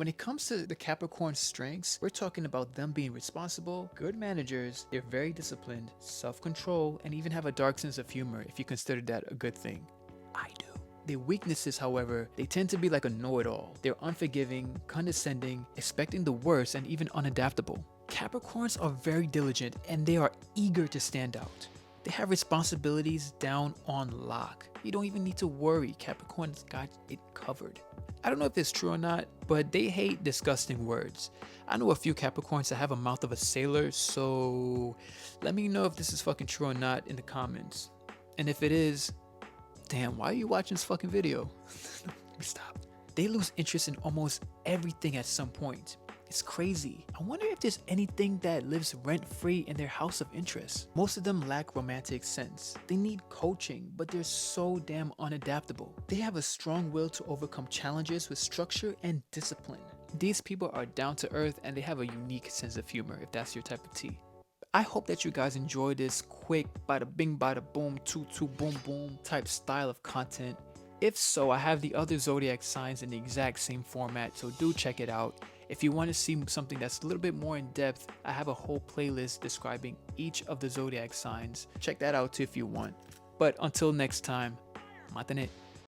When it comes to the Capricorn strengths, we're talking about them being responsible, good managers, they're very disciplined, self-control, and even have a dark sense of humor if you consider that a good thing. I do. Their weaknesses, however, they tend to be like a know-it-all. They're unforgiving, condescending, expecting the worst, and even unadaptable. Capricorns are very diligent and they are eager to stand out. They have responsibilities down on lock. You don't even need to worry, Capricorns got it covered. I don't know if it's true or not, but they hate disgusting words. I know a few Capricorns that have a mouth of a sailor, so let me know if this is fucking true or not in the comments. And if it is, damn, why are you watching this fucking video? Let me stop. They lose interest in almost everything at some point. It's crazy. I wonder if there's anything that lives rent-free in their house of interest. Most of them lack romantic sense. They need coaching, but they're so damn unadaptable. They have a strong will to overcome challenges with structure and discipline. These people are down to earth and they have a unique sense of humor if that's your type of tea. I hope that you guys enjoy this quick bada bing bada boom toot boom boom type style of content. If so, I have the other zodiac signs in the exact same format, so do check it out. If you want to see something that's a little bit more in depth, I have a whole playlist describing each of the zodiac signs. Check that out too if you want. But until next time, matanet.